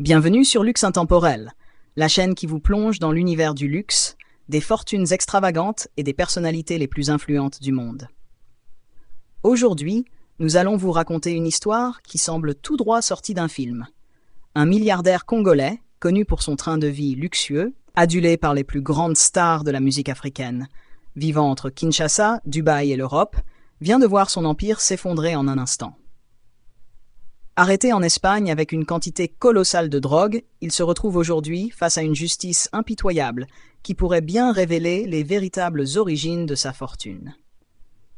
Bienvenue sur Luxe Intemporel, la chaîne qui vous plonge dans l'univers du luxe, des fortunes extravagantes et des personnalités les plus influentes du monde. Aujourd'hui, nous allons vous raconter une histoire qui semble tout droit sortie d'un film. Un milliardaire congolais, connu pour son train de vie luxueux, adulé par les plus grandes stars de la musique africaine, vivant entre Kinshasa, Dubaï et l'Europe, vient de voir son empire s'effondrer en un instant. Arrêté en Espagne avec une quantité colossale de drogue, il se retrouve aujourd'hui face à une justice impitoyable qui pourrait bien révéler les véritables origines de sa fortune.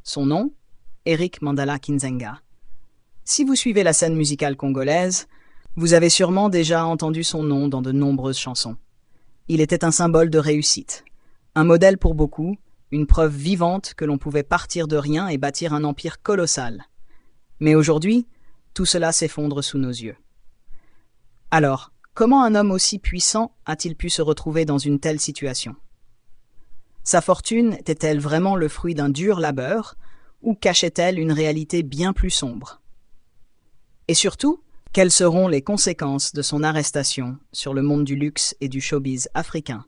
Son nom ? Eric Mandala Kinzenga. Si vous suivez la scène musicale congolaise, vous avez sûrement déjà entendu son nom dans de nombreuses chansons. Il était un symbole de réussite, un modèle pour beaucoup, une preuve vivante que l'on pouvait partir de rien et bâtir un empire colossal. Mais aujourd'hui, tout cela s'effondre sous nos yeux. Alors, comment un homme aussi puissant a-t-il pu se retrouver dans une telle situation? Sa fortune était-elle vraiment le fruit d'un dur labeur, ou cachait-elle une réalité bien plus sombre? Et surtout, quelles seront les conséquences de son arrestation sur le monde du luxe et du showbiz africain?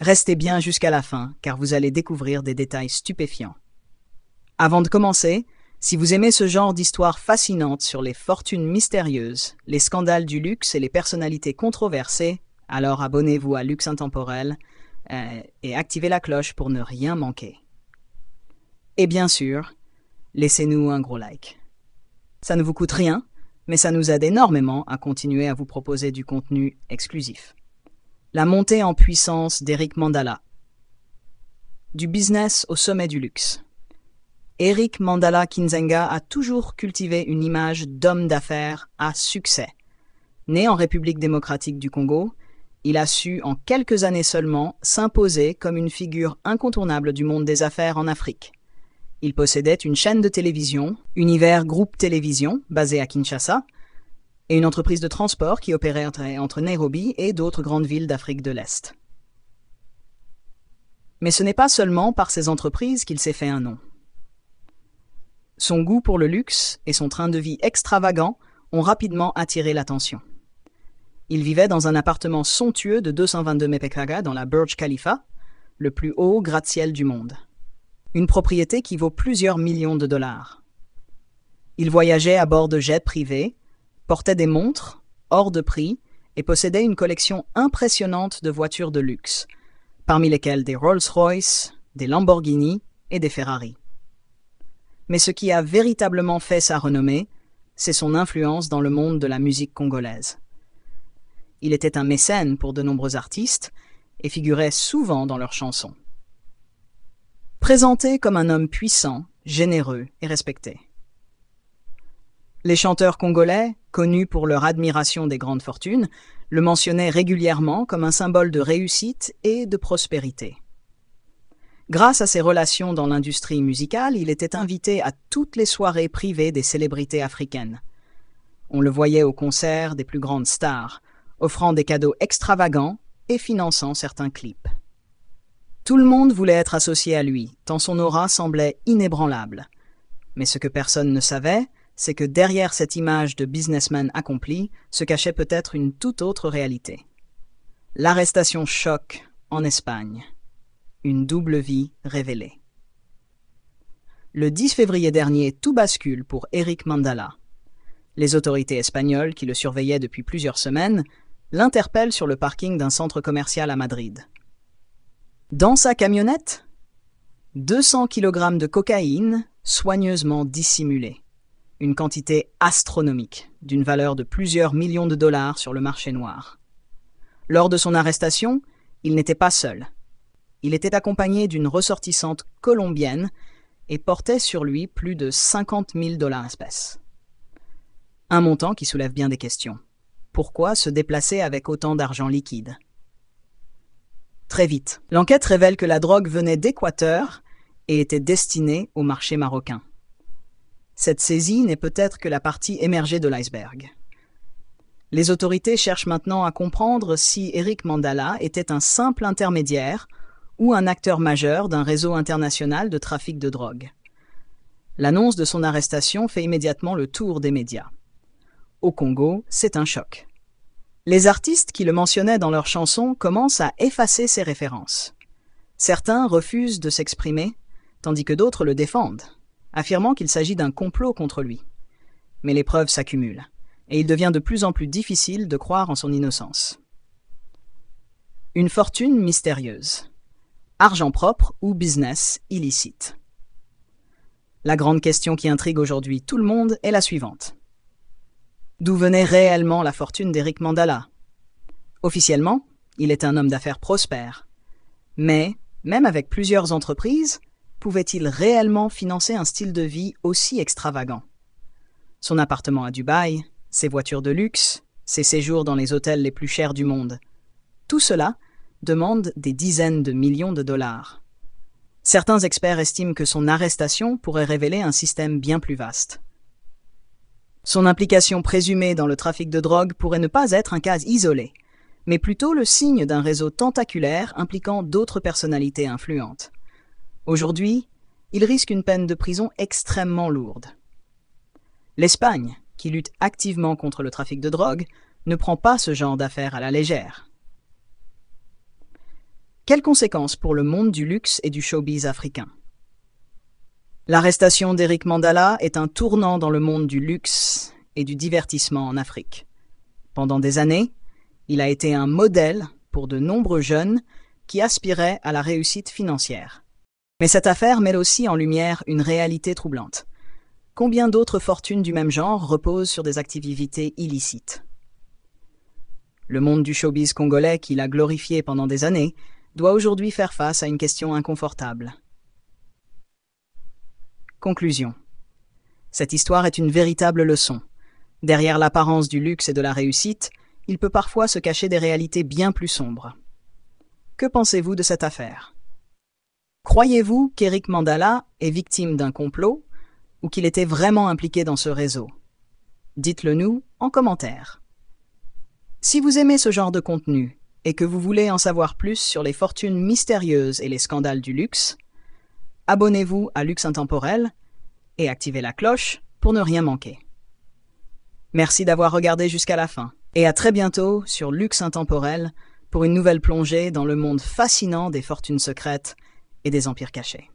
Restez bien jusqu'à la fin, car vous allez découvrir des détails stupéfiants. Avant de commencer, si vous aimez ce genre d'histoire fascinante sur les fortunes mystérieuses, les scandales du luxe et les personnalités controversées, alors abonnez-vous à Luxe Intemporel et activez la cloche pour ne rien manquer. Et bien sûr, laissez-nous un gros like. Ça ne vous coûte rien, mais ça nous aide énormément à continuer à vous proposer du contenu exclusif. La montée en puissance d'Eric Mandala. Du business au sommet du luxe. Eric Mandala Kinzenga a toujours cultivé une image d'homme d'affaires à succès. Né en République démocratique du Congo, il a su en quelques années seulement s'imposer comme une figure incontournable du monde des affaires en Afrique. Il possédait une chaîne de télévision, Univers Groupe Télévision, basée à Kinshasa, et une entreprise de transport qui opérait entre Nairobi et d'autres grandes villes d'Afrique de l'Est. Mais ce n'est pas seulement par ces entreprises qu'il s'est fait un nom. Son goût pour le luxe et son train de vie extravagant ont rapidement attiré l'attention. Il vivait dans un appartement somptueux de 222 mètres carrés dans la Burj Khalifa, le plus haut gratte-ciel du monde. Une propriété qui vaut plusieurs millions de dollars. Il voyageait à bord de jets privés, portait des montres, hors de prix, et possédait une collection impressionnante de voitures de luxe, parmi lesquelles des Rolls-Royce, des Lamborghini et des Ferrari. Mais ce qui a véritablement fait sa renommée, c'est son influence dans le monde de la musique congolaise. Il était un mécène pour de nombreux artistes et figurait souvent dans leurs chansons. Présenté comme un homme puissant, généreux et respecté. Les chanteurs congolais, connus pour leur admiration des grandes fortunes, le mentionnaient régulièrement comme un symbole de réussite et de prospérité. Grâce à ses relations dans l'industrie musicale, il était invité à toutes les soirées privées des célébrités africaines. On le voyait aux concerts des plus grandes stars, offrant des cadeaux extravagants et finançant certains clips. Tout le monde voulait être associé à lui, tant son aura semblait inébranlable. Mais ce que personne ne savait, c'est que derrière cette image de businessman accompli se cachait peut-être une toute autre réalité. L'arrestation choc en Espagne. Une double vie révélée. Le 10 février dernier, tout bascule pour Eric Mandala. Les autorités espagnoles, qui le surveillaient depuis plusieurs semaines, l'interpellent sur le parking d'un centre commercial à Madrid. Dans sa camionnette, 200 kg de cocaïne soigneusement dissimulée. Une quantité astronomique, d'une valeur de plusieurs millions de dollars sur le marché noir. Lors de son arrestation, il n'était pas seul. Il était accompagné d'une ressortissante colombienne et portait sur lui plus de 50 000 $ espèces. Un montant qui soulève bien des questions. Pourquoi se déplacer avec autant d'argent liquide? Très vite, l'enquête révèle que la drogue venait d'Équateur et était destinée au marché marocain. Cette saisie n'est peut-être que la partie émergée de l'iceberg. Les autorités cherchent maintenant à comprendre si Eric Mandala était un simple intermédiaire ou un acteur majeur d'un réseau international de trafic de drogue. L'annonce de son arrestation fait immédiatement le tour des médias. Au Congo, c'est un choc. Les artistes qui le mentionnaient dans leurs chansons commencent à effacer ces références. Certains refusent de s'exprimer, tandis que d'autres le défendent, affirmant qu'il s'agit d'un complot contre lui. Mais les preuves s'accumulent, et il devient de plus en plus difficile de croire en son innocence. Une fortune mystérieuse. Argent propre ou business illicite? La grande question qui intrigue aujourd'hui tout le monde est la suivante. D'où venait réellement la fortune d'Eric Mandala? Officiellement, il est un homme d'affaires prospère. Mais, même avec plusieurs entreprises, pouvait-il réellement financer un style de vie aussi extravagant? Son appartement à Dubaï, ses voitures de luxe, ses séjours dans les hôtels les plus chers du monde. Tout cela demande des dizaines de millions de dollars. Certains experts estiment que son arrestation pourrait révéler un système bien plus vaste. Son implication présumée dans le trafic de drogue pourrait ne pas être un cas isolé, mais plutôt le signe d'un réseau tentaculaire impliquant d'autres personnalités influentes. Aujourd'hui, il risque une peine de prison extrêmement lourde. L'Espagne, qui lutte activement contre le trafic de drogue, ne prend pas ce genre d'affaires à la légère. Quelles conséquences pour le monde du luxe et du showbiz africain? L'arrestation d'Eric Mandala est un tournant dans le monde du luxe et du divertissement en Afrique. Pendant des années, il a été un modèle pour de nombreux jeunes qui aspiraient à la réussite financière. Mais cette affaire met aussi en lumière une réalité troublante. Combien d'autres fortunes du même genre reposent sur des activités illicites? Le monde du showbiz congolais, qu'il a glorifié pendant des années, doit aujourd'hui faire face à une question inconfortable. Conclusion. Cette histoire est une véritable leçon. Derrière l'apparence du luxe et de la réussite, il peut parfois se cacher des réalités bien plus sombres. Que pensez-vous de cette affaire? Croyez-vous qu'Eric Mandala est victime d'un complot ou qu'il était vraiment impliqué dans ce réseau? Dites-le nous en commentaire. Si vous aimez ce genre de contenu et que vous voulez en savoir plus sur les fortunes mystérieuses et les scandales du luxe, abonnez-vous à Luxe Intemporel et activez la cloche pour ne rien manquer. Merci d'avoir regardé jusqu'à la fin et à très bientôt sur Luxe Intemporel pour une nouvelle plongée dans le monde fascinant des fortunes secrètes et des empires cachés.